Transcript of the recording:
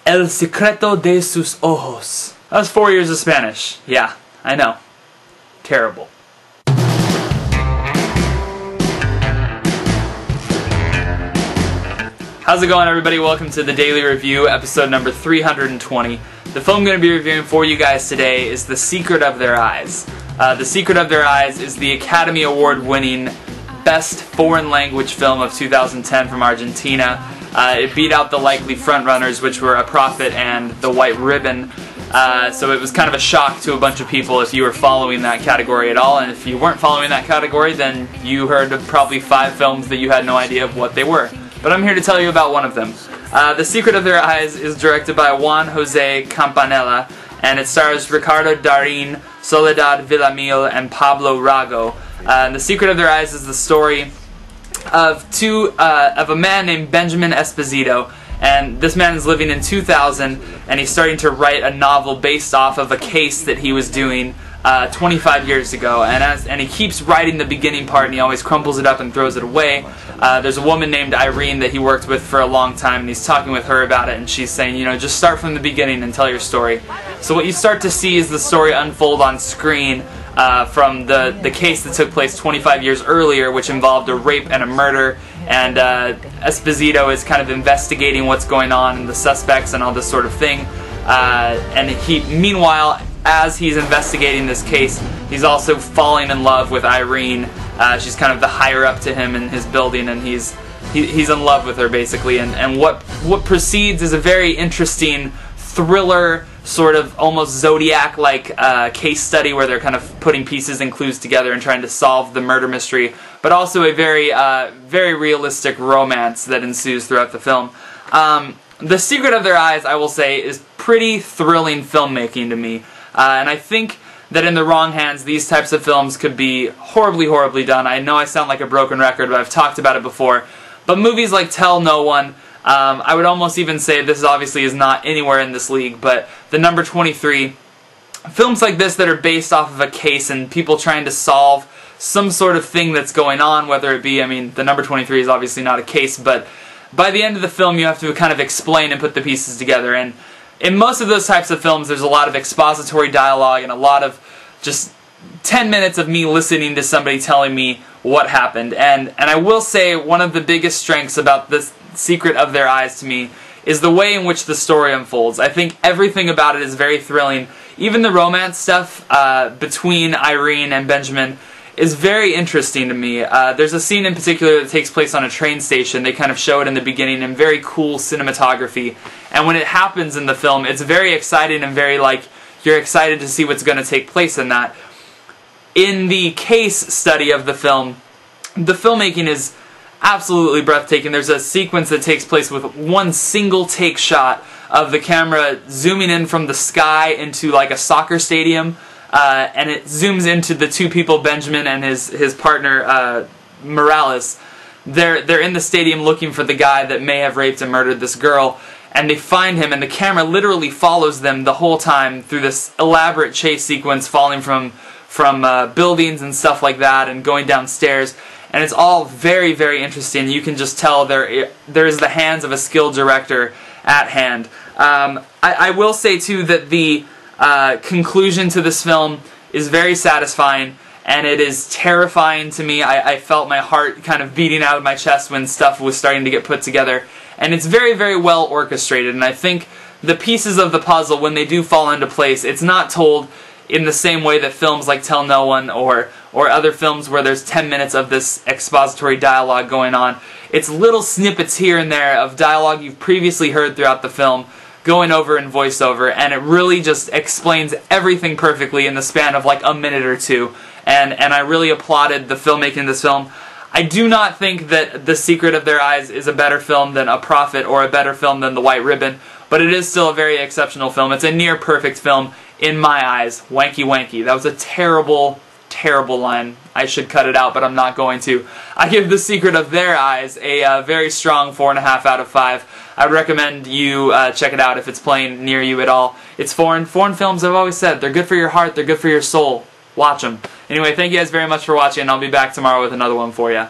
El secreto de sus ojos. That was 4 years of Spanish. Yeah, I know. Terrible. How's it going, everybody? Welcome to the Daily Review, episode number 320. The film I'm going to be reviewing for you guys today is The Secret of Their Eyes. The Secret of Their Eyes is the Academy Award-winning Best Foreign Language Film of 2010 from Argentina. It beat out the likely frontrunners, which were A Prophet and The White Ribbon. So it was kind of a shock to a bunch of people if you were following that category at all, and if you weren't following that category, then you heard of probably 5 films that you had no idea of what they were. But I'm here to tell you about one of them. The Secret of Their Eyes is directed by Juan José Campanella, and it stars Ricardo Darín, Soledad Villamil, and Pablo Rago. The Secret of Their Eyes is the story of a man named Benjamin Esposito, and this man is living in 2000, and he's starting to write a novel based off of a case that he was doing 25 years ago, and he keeps writing the beginning part, and he always crumples it up and throws it away. There's a woman named Irene that he worked with for a long time, and he's talking with her about it, and she's saying, you know, just start from the beginning and tell your story. So what you start to see is the story unfold on screen from the case that took place 25 years earlier, which involved a rape and a murder, and Esposito is kind of investigating what's going on and the suspects and all this sort of thing. And meanwhile, as he's investigating this case, he's also falling in love with Irene. She's kind of the higher up to him in his building, and he's in love with her, basically. And what proceeds is a very interesting thriller, sort of almost Zodiac-like case study where they're kind of putting pieces and clues together and trying to solve the murder mystery, but also a very realistic romance that ensues throughout the film. The Secret of Their Eyes, I will say, is pretty thrilling filmmaking to me, and I think that in the wrong hands, these types of films could be horribly done. I know I sound like a broken record, but I've talked about it before. But movies like Tell No One, I would almost even say this obviously is not anywhere in this league, but The Number 23, films like this that are based off of a case and people trying to solve some sort of thing that's going on, whether it be, I mean, The Number 23 is obviously not a case, but by the end of the film you have to kind of explain and put the pieces together. And in most of those types of films, there's a lot of expository dialogue and a lot of just 10 minutes of me listening to somebody telling me what happened. And I will say one of the biggest strengths about The Secret of Their Eyes to me is the way in which the story unfolds. I think everything about it is very thrilling. Even the romance stuff between Irene and Benjamin is very interesting to me. There's a scene in particular that takes place on a train station. They kind of show it in the beginning in very cool cinematography. And when it happens in the film, it's very exciting and very, like, you're excited to see what's going to take place in that. In the case study of the film, the filmmaking is absolutely breathtaking. There's a sequence that takes place with one single take shot of the camera zooming in from the sky into like a soccer stadium, and it zooms into the two people, Benjamin and his partner Morales. They're in the stadium looking for the guy that may have raped and murdered this girl, and they find him, and the camera literally follows them the whole time through this elaborate chase sequence, falling from buildings and stuff like that, and going downstairs. And it's all very interesting. You can just tell there is the hands of a skilled director at hand. I will say too that the conclusion to this film is very satisfying, and it is terrifying to me. I felt my heart kind of beating out of my chest when stuff was starting to get put together. And it's very well orchestrated, and I think the pieces of the puzzle, when they do fall into place, it's not told in the same way that films like Tell No One or other films where there's 10 minutes of this expository dialogue going on. It's little snippets here and there of dialogue you've previously heard throughout the film going over in voiceover, and it really just explains everything perfectly in the span of like a minute or two. And I really applauded the filmmaking of this film. I do not think that The Secret of Their Eyes is a better film than A Prophet or a better film than The White Ribbon, but it is still a very exceptional film. It's a near perfect film in my eyes. Wanky wanky. That was a terrible line. I should cut it out, but I'm not going to. I give The Secret of Their Eyes a very strong 4.5 out of 5. I would recommend you check it out if it's playing near you at all. It's foreign. Foreign films, I've always said, they're good for your heart, they're good for your soul. Watch them. Anyway, thank you guys very much for watching, and I'll be back tomorrow with another one for you.